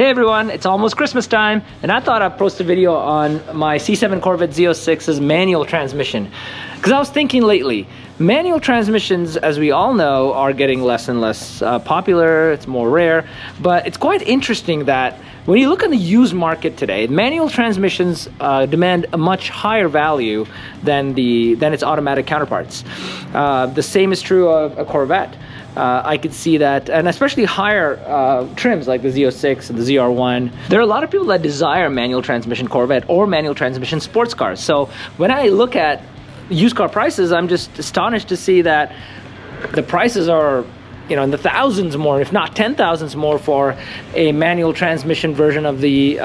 Hey everyone, it's almost Christmas time, and I thought I'd post a video on my C7 Corvette Z06's manual transmission. Because I was thinking lately, manual transmissions, as we all know, are getting less and less popular, it's more rare, but it's quite interesting that when you look at the used market today, manual transmissions demand a much higher value than its automatic counterparts. The same is true of a Corvette. I could see that, and especially higher trims like the Z06 and the ZR1. There are a lot of people that desire manual transmission Corvette or manual transmission sports cars. So when I look at used car prices, I'm just astonished to see that the prices are, you know, in the thousands more, if not 10,000s more, for a manual transmission version of the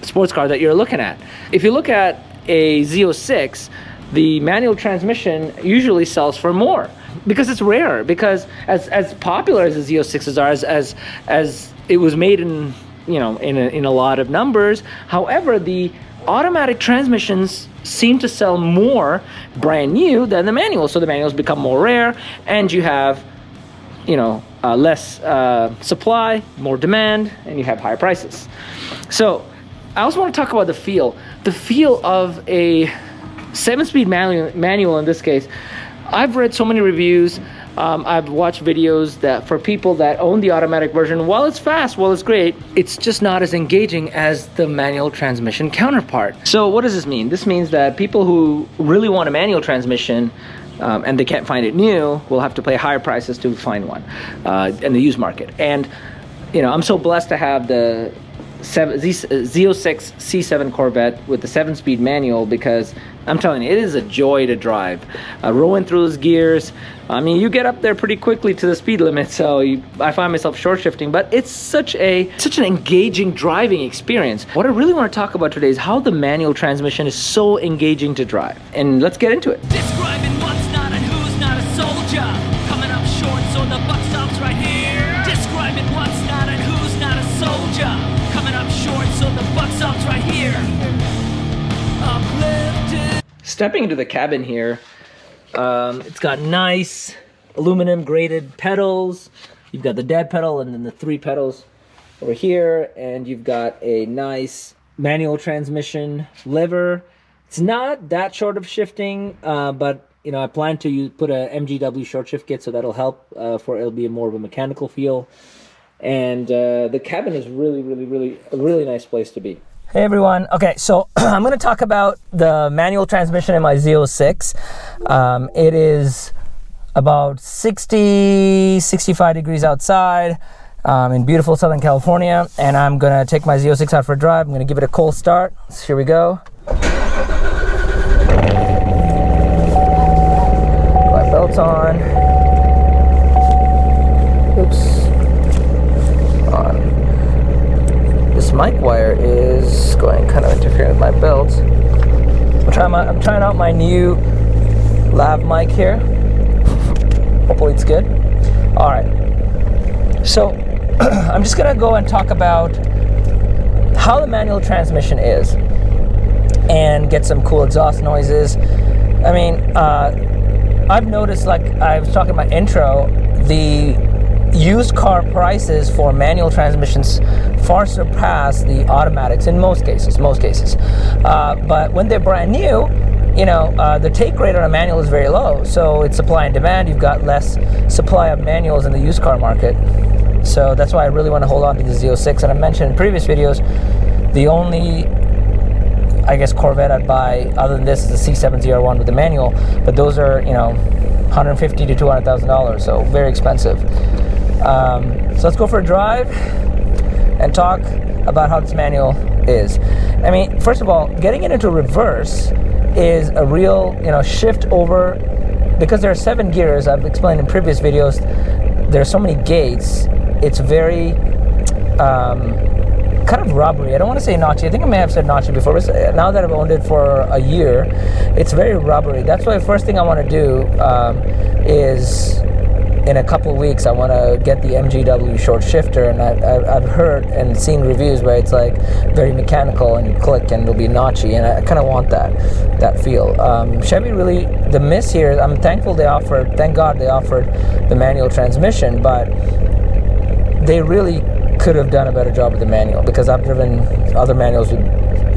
sports car that you're looking at. If you look at a Z06, the manual transmission usually sells for more because it's rare. Because as popular as the Z06s are, as it was made in, you know, in a lot of numbers. However, the automatic transmissions seem to sell more brand new than the manual. So the manuals become more rare, and you have, you know, less supply, more demand, and you have higher prices. So I also want to talk about the feel of a 7-speed manual in this case. I've read so many reviews. I've watched videos that for people that own the automatic version, while it's fast, while it's great, it's just not as engaging as the manual transmission counterpart. So what does this mean? This means that people who really want a manual transmission and they can't find it new will have to pay higher prices to find one in the used market. And, you know, I'm so blessed to have the Z06 C7 Corvette with the 7-speed manual, because I'm telling you, it is a joy to drive. Rolling through those gears, I mean, you get up there pretty quickly to the speed limit, so I find myself short shifting, but it's such an engaging driving experience. What I really want to talk about today is how the manual transmission is so engaging to drive. And let's get into it. Describing what's not and who's not a soldier. Coming up short, so the buck stops right here. Describing what's not and who's not a soldier. Coming up short, so the buck stops right here. Uplifted. Stepping into the cabin here, it's got nice aluminum graded pedals. You've got the dead pedal and then the 3 pedals over here, and you've got a nice manual transmission lever. It's not that short of shifting, but you know, I plan to put a MGW short shift kit, so that'll help it'll be more of a mechanical feel. And the cabin is really a really nice place to be. Hey everyone. Okay, so I'm going to talk about the manual transmission in my Z06. It is about 65 degrees outside in beautiful Southern California, and I'm going to take my Z06 out for a drive. I'm going to give it a cold start. So here we go. Put my belts on. Oops. This mic wire is kind of interfering with my belt. I'm trying out my new lav mic here. Hopefully it's good. All right. So I'm just gonna go and talk about how the manual transmission is and get some cool exhaust noises. I mean, I've noticed, like I was talking in my intro, the used car prices for manual transmissions far surpass the automatics in most cases. But when they're brand new, you know, the take rate on a manual is very low. So it's supply and demand. You've got less supply of manuals in the used car market. So that's why I really want to hold on to the Z06. And I mentioned in previous videos, the only, I guess, Corvette I'd buy other than this is the C7 ZR1 with the manual. But those are, you know, $150,000 to $200,000, so very expensive. So let's go for a drive and talk about how this manual is. I mean, first of all, getting it into reverse is a real, you know, shift over, because there are 7 gears. I've explained in previous videos, there are so many gates. It's very kind of rubbery. I don't want to say notchy. I think I may have said notchy before, but now that I've owned it for a year, it's very rubbery. That's why the first thing I want to do is, in a couple of weeks, I want to get the MGW short shifter, and I've heard and seen reviews where it's like very mechanical and you click and it'll be notchy, and I kind of want that feel. Chevy really, the miss here, I'm thankful thank God they offered the manual transmission, but they really could have done a better job with the manual, because I've driven other manuals with,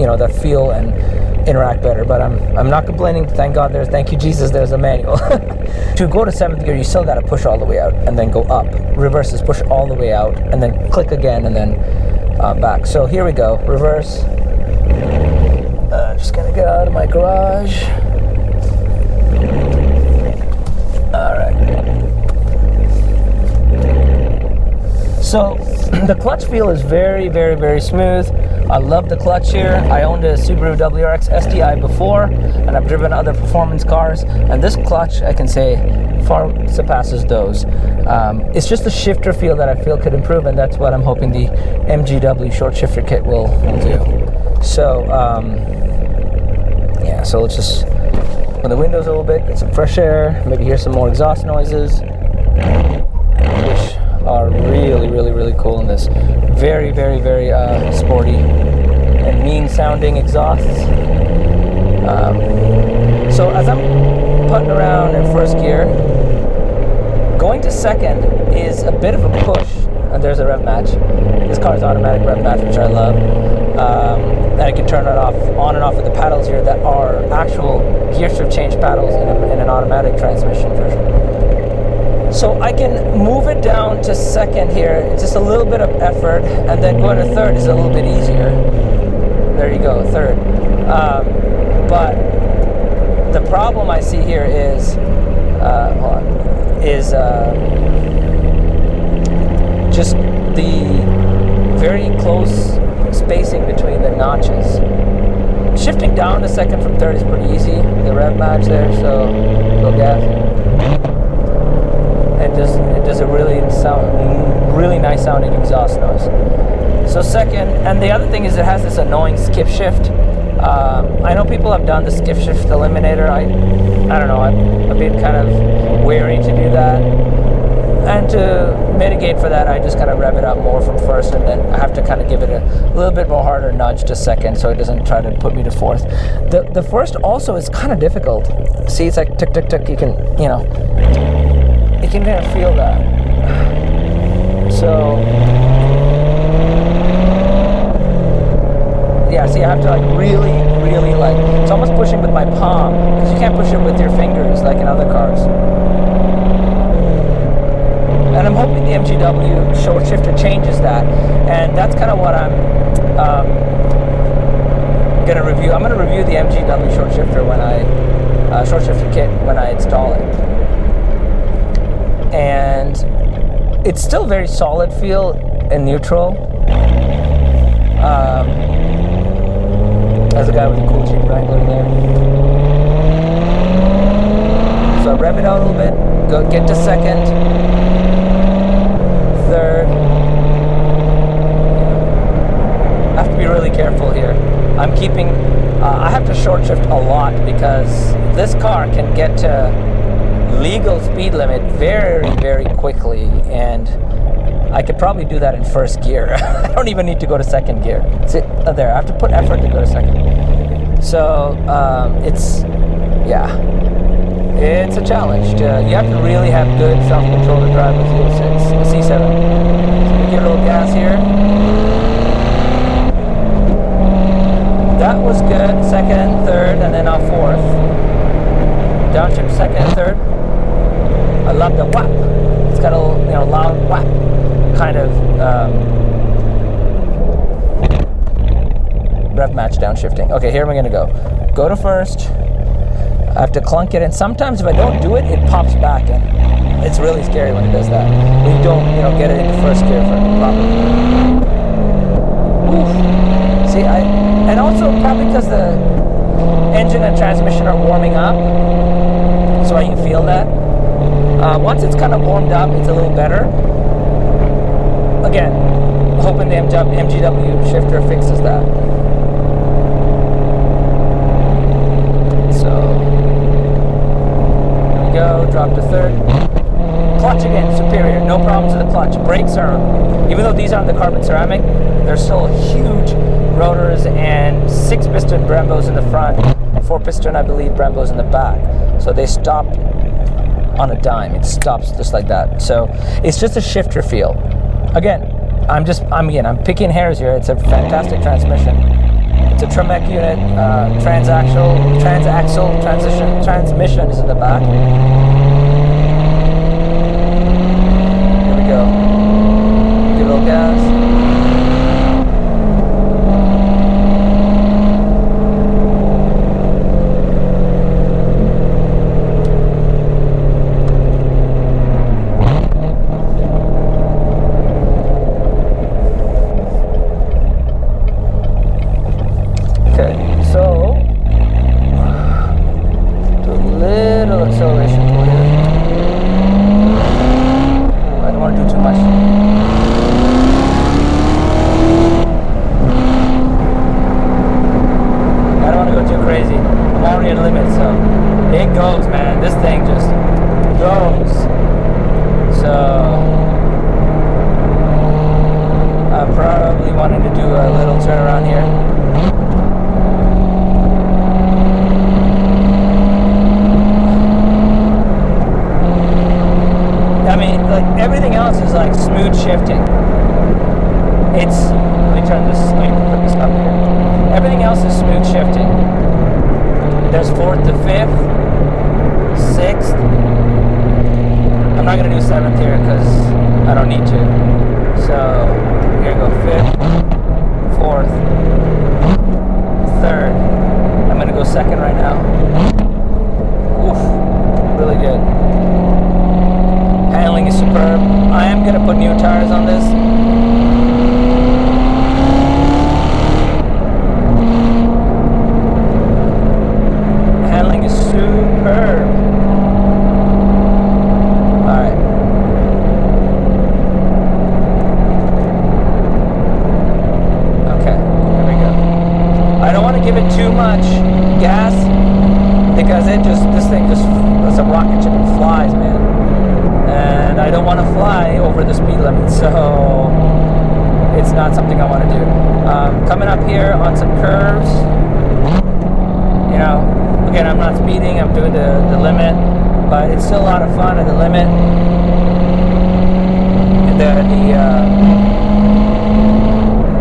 you know, that feel and interact better. But I'm not complaining. Thank God thank you Jesus, there's a manual. To go to 7th gear, you still got to push all the way out and then go up. Reverse is push all the way out and then click again and then back. So here we go. Reverse. Just gonna get out of my garage. All right. So the clutch feel is very, very, very smooth. I love the clutch here. I owned a Subaru WRX STI before, and I've driven other performance cars, and this clutch, I can say, far surpasses those. It's just the shifter feel that I feel could improve, and that's what I'm hoping the MGW short shifter kit will do. So, yeah, so let's just open the windows a little bit, get some fresh air, maybe hear some more exhaust noises, which are really, really, really cool in this. Very, very, very sporty and mean sounding exhausts. So as I'm putting around in 1st gear, going to 2nd is a bit of a push. And there's a rev match. This car is automatic rev match, which I love. And I can turn it off, on and off with the paddles here that are actual gear shift change paddles in an automatic transmission version. So I can move it down to 2nd here. It's just a little bit of effort, and then going to 3rd is a little bit easier. There you go, 3rd. But the problem I see here is, just the very close spacing between the notches. Shifting down to 2nd from 3rd is pretty easy. The rev match there, so go gas. It does a really nice sounding exhaust noise. So 2nd, and the other thing is it has this annoying skip shift. I know people have done the skip shift eliminator. I don't know, I've been kind of wary to do that. And to mitigate for that, I just kind of rev it up more from 1st, and then I have to kind of give it a little bit more harder nudge to 2nd, so it doesn't try to put me to 4th. The 1st also is kind of difficult. See, it's like tick, tick, tick. You can, you know, you can kind of feel that. So, yeah, see, I have to like really, really like, it's almost pushing with my palm, because you can't push it with your fingers like in other cars. And I'm hoping the MGW short shifter changes that, and that's kind of what I'm going to review. I'm going to review the MGW short shifter when short shifter kit when I install it. And it's still very solid feel in neutral. There's a guy with a cool Jeep Wrangler there. So I rev it out a little bit, go get to 2nd. 3rd. I have to be really careful here. I'm keeping, I have to short shift a lot because this car can get to legal speed limit very, very quickly, and I could probably do that in 1st gear. I don't even need to go to 2nd gear. See, there, I have to put effort to go to 2nd. So, it's a challenge. You have to really have good self-control to drive a C7. So we get a little gas here. That was good. 2nd, 3rd, and then 4th. Downshift 2nd, 3rd. I love the whap. It's got a little, loud whap kind of rev match downshifting. Okay, here we're gonna go. Go to 1st. I have to clunk it, and sometimes if I don't do it, it pops back, and it's really scary when it does that. When you don't, get it into 1st gear properly. Oof. See, and also probably because the engine and transmission are warming up, so I can feel that. Once it's kind of warmed up, it's a little better. Again, hoping the MGW shifter fixes that. Go, drop to 3rd. Clutch again, superior, no problems with the clutch. Brakes are, even though these aren't the carbon ceramic, they're still huge rotors and 6-piston Brembos in the front, 4-piston, I believe, Brembos in the back. So they stop on a dime. It stops just like that. So it's just a shifter feel. Again, I'm picking hairs here. It's a fantastic transmission. It's a Tremec unit, transaxle transmission is in the back. Here we go. Give a little gas.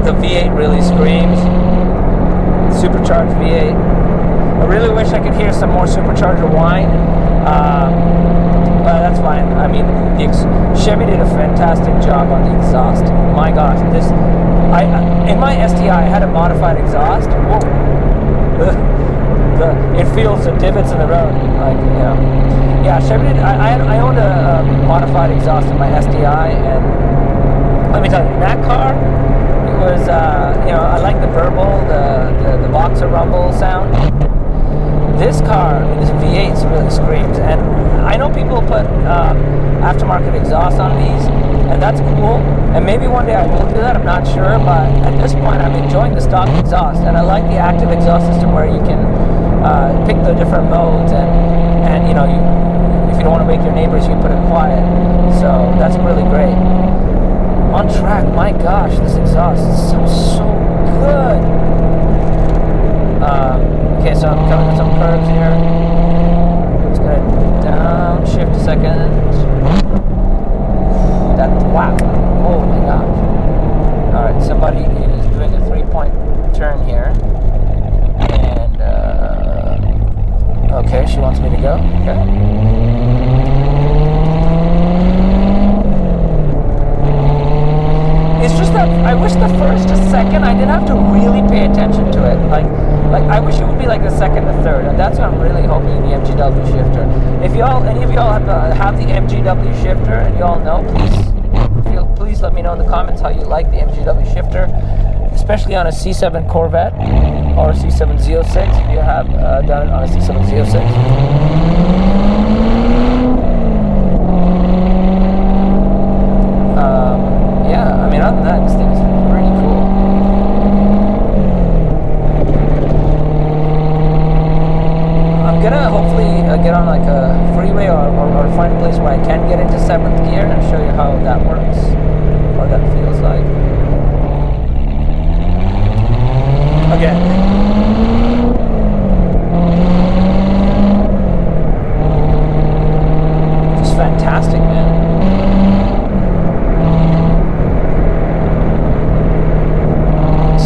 The V8 really screams. Supercharged V8. I really wish I could hear some more supercharger whine, but that's fine. I mean, Chevy did a fantastic job on the exhaust. My gosh, in my STI I had a modified exhaust. Whoa. It feels the divots in the road, like, you know. Yeah, Chevy did. I owned a modified exhaust in my STI, and let me tell you, that car, it was, you know, I like the burble, the boxer rumble sound. This car, I mean, this V8 really screams, and I know people put aftermarket exhaust on these, and that's cool, and maybe one day I will do that, I'm not sure, but at this point I'm enjoying the stock exhaust, and I like the active exhaust system where you can pick the different modes, and you know, if you don't want to wake your neighbors, you can put it quiet, so that's really great. On track, my gosh, this exhaust sounds so good. Okay, so I'm coming to some curves here. Just gonna downshift a second. Wow. Oh my gosh. Alright, somebody is doing a 3-point turn here. And, okay, she wants me to go. Okay. It's just that I wish the first to second I didn't have to really pay attention to it. Like I wish it would be like the second to third, and that's what I'm really hoping in the MGW shifter. If any of y'all have the MGW shifter and y'all know, please let me know in the comments how you like the MGW shifter, especially on a C7 Corvette or a C7 Z06 if you have done it on a C7 Z06. Yeah, I mean, other than that, this thing is pretty cool. I'm gonna hopefully get on like a freeway or find a place where I can get into 7th gear and show you how that works, or that feels like. Okay.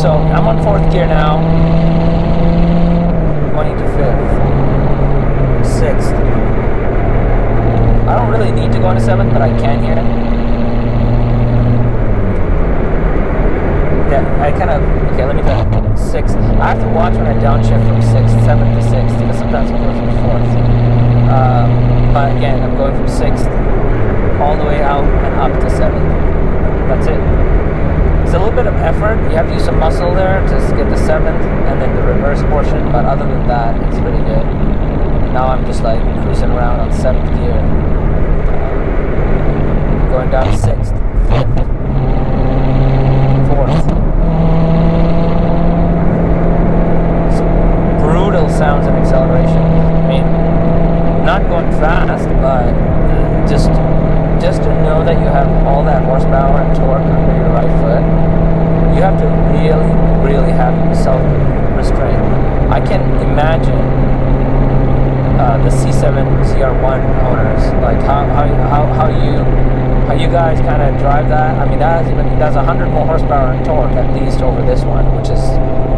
So I'm on 4th gear now. Going into 5th, 6th. I don't really need to go into 7th, but I can here. Yeah, I kind of, okay, let me go 6th. I have to watch when I downshift from 6th, 7th to 6th, because sometimes it goes into 4th. But again, I'm going from 6th all the way out and up to 7th. That's it. It's a little bit of effort. You have to use some muscle there to get the 7th and then the reverse portion, but other than that, it's pretty good. Now I'm just like cruising around on 7th gear. Going down to 6th, 5th, 4th. It's brutal sounds and acceleration. I mean, not going fast, but just to know that you have all that horsepower and torque under your right foot, you have to really have self-restraint. I can imagine the C7 ZR1 owners, like how you guys kind of drive that. I mean, that's 100 more horsepower and torque at least over this one, which is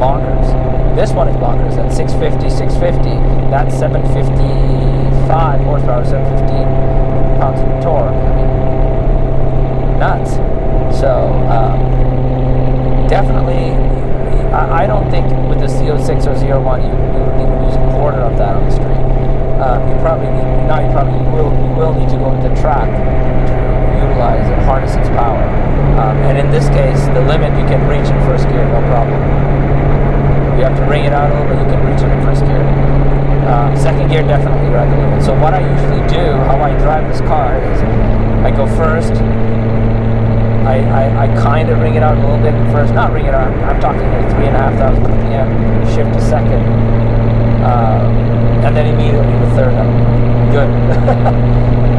bonkers. This one is bonkers at 650. That's 755 horsepower, 715 pounds of torque. I mean, nuts. So definitely, I don't think with the Z06 or Z01 you would even use a quarter of that on the street. You will need to go to the track to utilize and harness its power. And in this case, the limit you can reach in first gear, no problem. You have to ring it out a little bit, you can reach it in first gear. Second gear, definitely you're at the limit. So what I usually do, how I drive this car is I go first, I kind of ring it out a little bit first, not ring it out, I'm talking like 3,500 RPM, shift to second, and then immediately the third up. Good.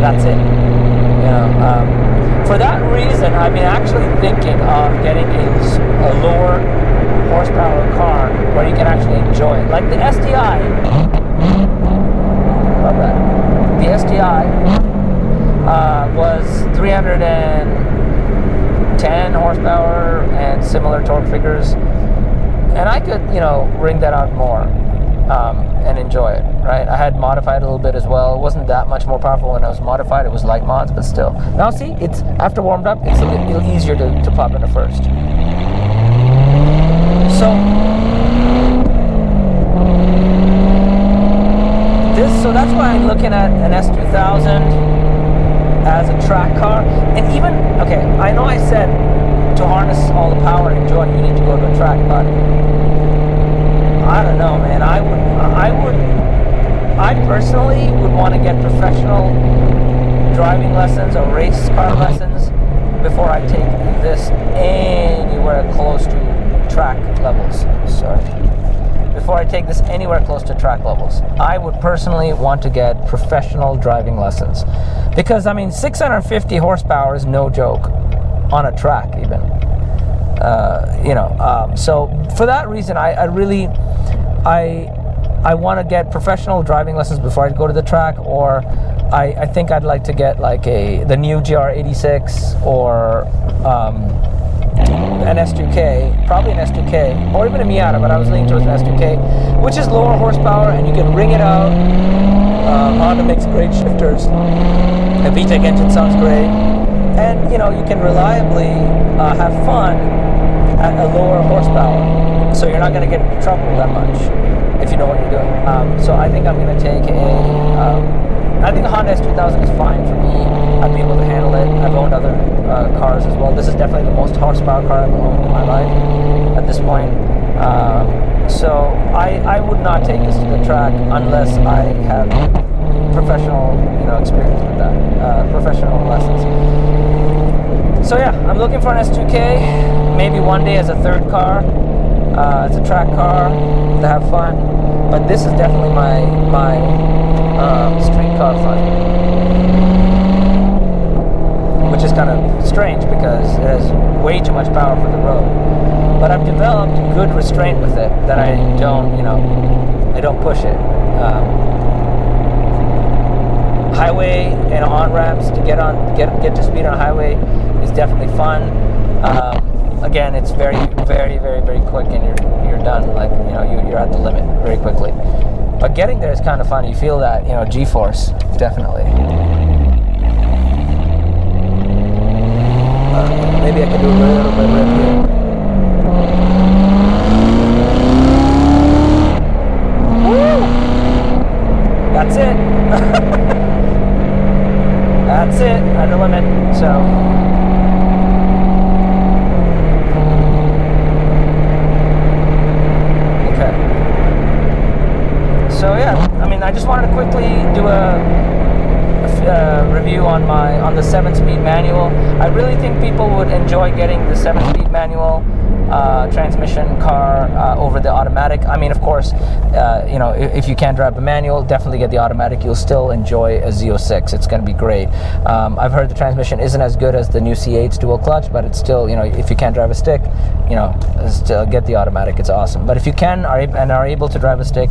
That's it. You know, for that reason, I've been actually thinking of getting a lower horsepower car where you can actually enjoy it, like the STI. Love that. The STI was 310 horsepower and similar torque figures, and I could, ring that out more and enjoy it. Right? I had modified a little bit as well. It wasn't that much more powerful when I was modified. It was light mods, but still. Now see, it's after warmed up, it's a little easier to pop into first. So that's why I'm looking at an S2000 as a track car. And even, okay, I know I said to harness all the power and enjoy, you need to go to a track, but I don't know, man. I personally would want to get professional driving lessons or race car lessons before I take this anywhere close to track levels. Before I take this anywhere close to track levels, I would personally want to get professional driving lessons, because I mean 650 horsepower is no joke on a track even. So for that reason, I want to get professional driving lessons before I go to the track, or I think I'd like to get like the new GR86 or an S2K, probably an S2K, or even a Miata, but I was leaning towards an S2K, which is lower horsepower, and you can ring it out. Honda makes great shifters. The VTEC engine sounds great, and you can reliably have fun at a lower horsepower, so you're not going to get into trouble that much if you know what you're doing. So I think I'm going to take I think the Honda S2000 is fine for me. I'd be able to handle it. I've owned other cars as well. This is definitely the most horsepower car I've owned in my life at this point. So I would not take this to the track unless I have professional experience with that, professional lessons. So yeah, I'm looking for an S2K, maybe one day as a third car, as a track car to have fun. But this is definitely my street car fun, which is kind of strange because it has way too much power for the road. But I've developed good restraint with it that I don't push it. Highway on ramps to get to speed on a highway is definitely fun. again, it's very, very, very, very quick, and you're done. Like, you know, you're at the limit very quickly. But getting there is kind of fun. You feel that, you know, G-force, definitely. Maybe I can do a little bit of rip here. Woo! That's it. That's it, at the limit. So. So yeah, I mean, I just wanted to quickly do a review on the 7-speed manual. I really think people would enjoy getting the 7-speed manual transmission car over the automatic. I mean, of course, you know, if you can't drive a manual, definitely get the automatic. You'll still enjoy a Z06. It's going to be great. I've heard the transmission isn't as good as the new C8's dual clutch, but it's still, you know, if you can't drive a stick, you know, still get the automatic. It's awesome. But if you can and are able to drive a stick,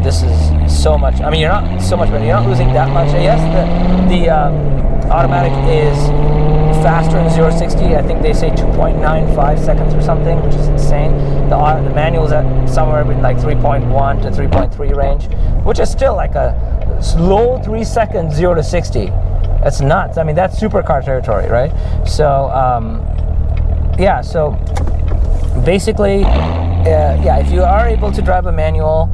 this is so much. I mean, you're not so much better. You're not losing that much. Yes, the automatic is faster in 0-60. I think they say 2.95 seconds or something, which is insane. The manual's at somewhere between like 3.1 to 3.3 range, which is still like a slow 3 seconds 0-60. That's nuts. I mean, that's supercar territory, right? So yeah, so basically, yeah, if you are able to drive a manual,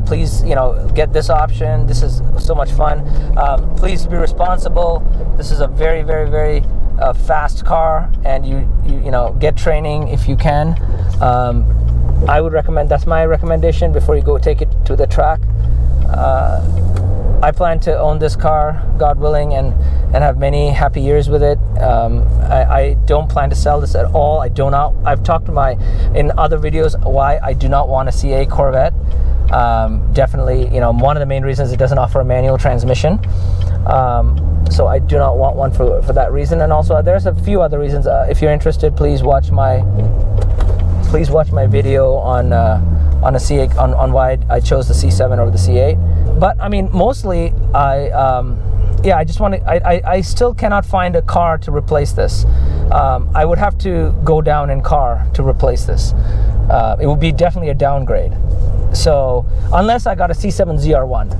please, you know, get this option. This is so much fun. Please be responsible. This is a very, very, very fast car, and you know, get training if you can. I would recommend, that's my recommendation before you go take it to the track. I plan to own this car, God willing, and have many happy years with it. I don't plan to sell this at all. I've talked in other videos why I do not want a CA Corvette. Definitely, you know, one of the main reasons it doesn't offer a manual transmission. So I do not want one for that reason. And also there's a few other reasons. If you're interested, please watch my video on a C8, on why I chose the C7 over the C8. But I mean, mostly yeah, I just want to, I still cannot find a car to replace this. I would have to go down in car to replace this. It would be definitely a downgrade. So unless I got a C7 ZR1,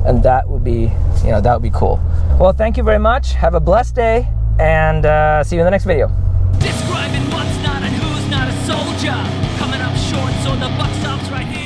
and that would be, you know, that would be cool. Well, thank you very much. Have a blessed day, and see you in the next video. Describing what's not and who's not a soldier. Coming up short, so the buck stops right here.